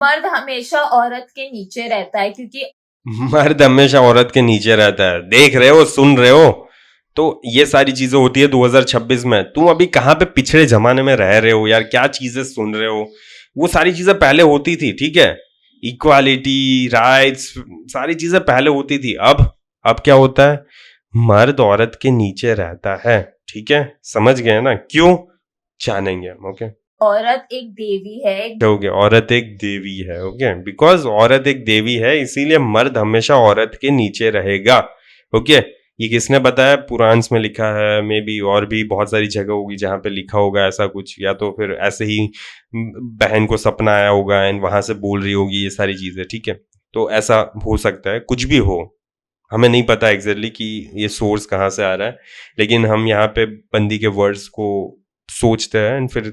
मर्द हमेशा औरत के नीचे रहता है, क्योंकि मर्द हमेशा औरत के नीचे रहता है। देख रहे हो, सुन रहे हो? तो ये सारी चीजें होती है 2026 में। तुम अभी कहाँ पे पिछड़े जमाने में रह रहे हो यार, क्या चीजें सुन रहे हो? वो सारी चीजें पहले होती थी, ठीक है? इक्वालिटी, राइट्स, सारी चीजें पहले होती थी। अब क्या होता है? मर्द औरत के नीचे रहता है, ठीक है? समझ गए ना? क्यों जानेंगे हम, ओके? औरत एक देवी है। ओके, औरत एक देवी है, ओके? बिकॉज औरत एक देवी है, इसीलिए मर्द हमेशा औरत के नीचे रहेगा, ओके? ये किसने बताया? पुराण में लिखा है, मे बी और भी बहुत सारी जगह होगी जहां पे लिखा होगा ऐसा कुछ, या तो फिर ऐसे ही बहन को सपना आया होगा एंड वहां से बोल रही होगी ये सारी चीजें, ठीक है? तो ऐसा हो सकता है, कुछ भी हो, हमें नहीं पता एग्जैक्टली कि ये सोर्स कहाँ से आ रहा है, लेकिन हम यहाँ पे बंदी के वर्ड्स को सोचते हैं एंड फिर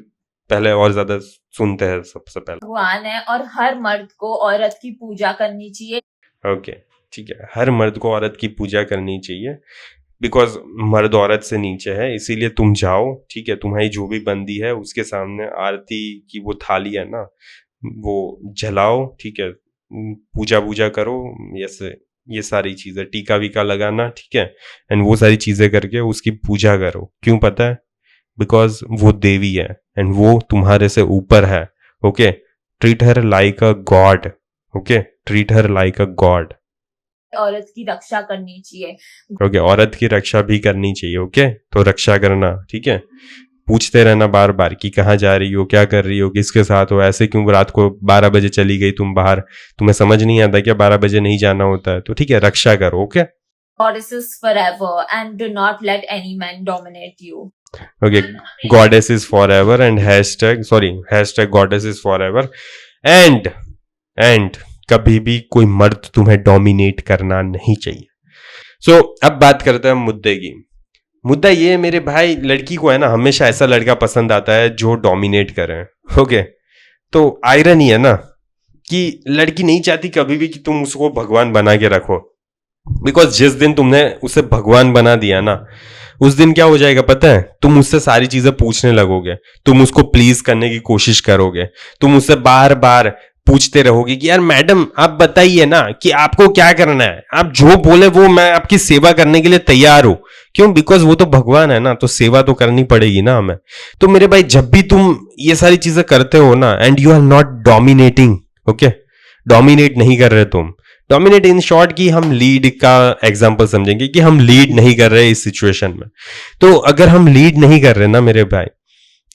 पहले और ज्यादा सुनते हैं सबसे पहले। भगवान है और हर मर्द को औरत की पूजा करनी चाहिए। ओके, ठीक है, हर मर्द को औरत की पूजा करनी चाहिए, बिकॉज मर्द औरत से नीचे है। इसीलिए तुम जाओ, ठीक है, तुम्हारी जो भी बंदी है उसके सामने आरती की वो थाली है ना, वो जलाओ, ठीक है? पूजा वूजा करो, जैसे ये सारी चीजें, टीका वीका लगाना, ठीक है? एंड वो सारी चीजें करके उसकी पूजा करो। क्यों पता है? बिकॉज वो देवी है एंड वो तुम्हारे से ऊपर है, ओके? ट्रीट हर लाइक अ God, okay? Treat her like अ गॉड। औरत की रक्षा करनी चाहिए। ओके, औरत की रक्षा भी करनी चाहिए, ओके? तो रक्षा करना, ठीक है? पूछते रहना बार बार कि कहाँ जा रही हो, क्या कर रही हो, किसके साथ हो, ऐसे क्यों रात को 12 बजे चली गई तुम बाहर, तुम्हें समझ नहीं आता क्या 12 बजे नहीं जाना होता है? तो ठीक है, रक्षा करो, okay? Goddesses forever and do not let any man dominate you. Okay, goddess is forever and hashtag goddess is forever and कभी भी कोई मर्द तुम्हें डोमिनेट करना नहीं चाहिए। सो अब बात करते हैं मुद्दे की। मुद्दा ये है मेरे भाई, लड़की को है ना हमेशा ऐसा लड़का पसंद आता है जो डोमिनेट करे, ओके? तो आयरनी है ना कि लड़की नहीं चाहती कभी भी कि तुम उसको भगवान बना के रखो, बिकॉज जिस दिन तुमने उसे भगवान बना दिया ना, उस दिन क्या हो जाएगा पता है? तुम उससे सारी चीजें पूछने लगोगे, तुम उसको प्लीज करने की कोशिश करोगे, तुम उससे बार बार पूछते रहोगे कि यार मैडम आप बताइए ना कि आपको क्या करना है, आप जो बोले वो मैं आपकी सेवा करने के लिए तैयार हूं। क्यों? बिकॉज वो तो भगवान है ना, तो सेवा तो करनी पड़ेगी ना हमें। तो मेरे भाई, जब भी तुम ये सारी चीजें करते हो ना and you are not dominating, okay? Dominate नहीं कर रहे तुम, डोमिनेट इन शॉर्ट कि हम लीड का एग्जांपल समझेंगे कि हम लीड नहीं कर रहे इस सिचुएशन में। तो अगर हम लीड नहीं कर रहे ना मेरे भाई,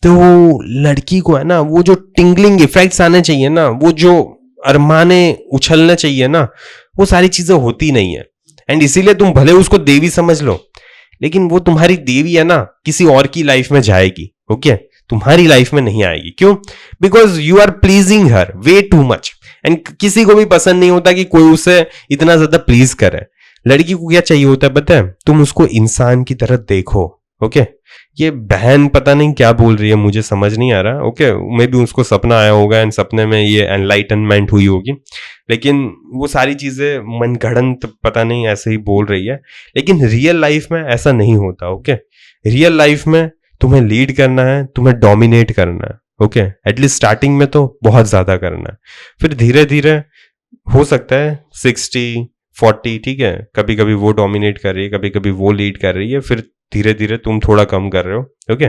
तो लड़की को है ना वो जो टिंगलिंग इफेक्ट्स आने चाहिए ना, वो जो अरमाने उछलने चाहिए ना, वो सारी चीजें होती नहीं है। एंड इसीलिए तुम भले उसको देवी समझ लो, लेकिन वो तुम्हारी देवी है ना किसी और की लाइफ में जाएगी, ओके? तुम्हारी लाइफ में नहीं आएगी। क्यों? Because you are pleasing her way too much and किसी को भी पसंद नहीं होता कि कोई उसे इतना ज्यादा प्लीज करे। लड़की को क्या चाहिए होता है पता है? तुम उसको इंसान की तरह देखो, ओके? ये बहन पता नहीं क्या बोल रही है, मुझे समझ नहीं आ रहा, ओके? मे बी उसको सपना आया होगा एंड सपने में ये एनलाइटनमेंट हुई होगी, लेकिन वो सारी चीजें मनगढ़ंत पता नहीं ऐसे ही बोल रही है। लेकिन रियल लाइफ में ऐसा नहीं होता, ओके? रियल लाइफ में तुम्हें लीड करना है, तुम्हें डोमिनेट करना है, ओके? एटलीस्ट स्टार्टिंग में तो बहुत ज्यादा करना है, फिर धीरे धीरे हो सकता है 60-40, ठीक है? कभी कभी वो डोमिनेट कर रही है, कभी कभी वो लीड कर रही है, फिर धीरे धीरे तुम थोड़ा कम कर रहे हो, ओके?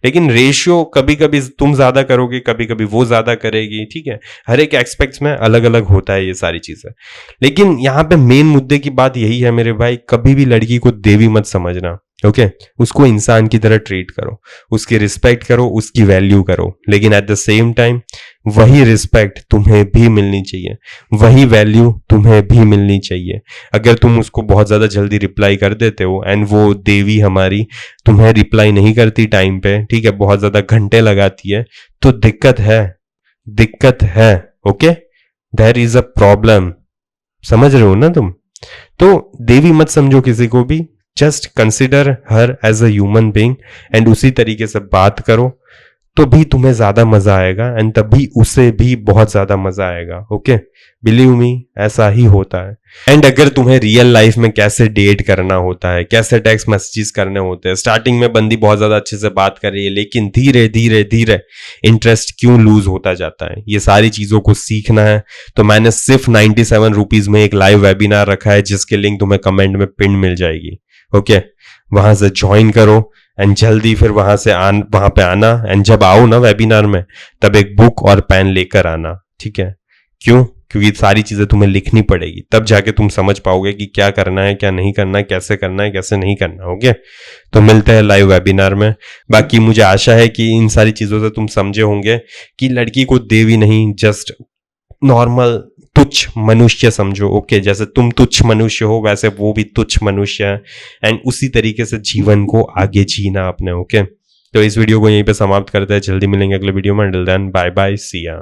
लेकिन रेशियो कभी कभी तुम ज्यादा करोगे, कभी कभी वो ज्यादा करेगी, ठीक है? हर एक एस्पेक्ट्स में अलग अलग होता है ये सारी चीजें। लेकिन यहाँ पे मेन मुद्दे की बात यही है मेरे भाई, कभी भी लड़की को देवी मत समझना, ओके? उसको इंसान की तरह ट्रीट करो, उसकी रिस्पेक्ट करो, उसकी वैल्यू करो, लेकिन एट द सेम टाइम वही रिस्पेक्ट तुम्हें भी मिलनी चाहिए, वही वैल्यू तुम्हें भी मिलनी चाहिए। अगर तुम उसको बहुत ज्यादा जल्दी रिप्लाई कर देते हो एंड वो देवी हमारी तुम्हें रिप्लाई नहीं करती टाइम पे, ठीक है, बहुत ज्यादा घंटे लगाती है, तो दिक्कत है, okay? There is a problem, समझ रहे हो ना तुम? तो देवी मत समझो किसी को भी, just consider her as a human being and उसी तरीके से बात करो, तो भी तुम्हें ज्यादा मजा आएगा एंड तभी उसे भी बहुत ज्यादा मजा आएगा. ओके, बिलीव मी, ऐसा ही होता है. एंड अगर तुम्हें रियल लाइफ में कैसे डेट करना होता है, कैसे टेक्स्ट मैसेजेस करने होते हैं, स्टार्टिंग में बंदी बहुत ज्यादा अच्छे से बात कर रही है लेकिन धीरे धीरे धीरे इंटरेस्ट क्यों लूज होता जाता है, ये सारी चीजों को सीखना है. तो मैंने सिर्फ 97 रुपीज में एक लाइव वेबिनार रखा है जिसके लिंक तुम्हें कमेंट में पिन मिल जाएगी. ओके, वहां से ज्वाइन करो एंड जल्दी फिर वहां पे आना. एंड जब आओ ना वेबिनार में, तब एक बुक और पेन लेकर आना. ठीक है? क्यों? क्योंकि सारी चीजें तुम्हें लिखनी पड़ेगी, तब जाके तुम समझ पाओगे कि क्या करना है, क्या नहीं करना है, कैसे करना है, कैसे नहीं करना. ओके, तो मिलते हैं लाइव वेबिनार में. बाकी मुझे आशा है कि इन सारी चीजों से तुम समझे होंगे कि लड़की को देवी नहीं, जस्ट नॉर्मल तुच्छ मनुष्य समझो. ओके, जैसे तुम तुच्छ मनुष्य हो वैसे वो भी तुच्छ मनुष्य है. एंड उसी तरीके से जीवन को आगे जीना अपने. ओके, तो इस वीडियो को यहीं पे समाप्त करते हैं. जल्दी मिलेंगे अगले वीडियो में. अंटिल देन, बाय बाय, सी या.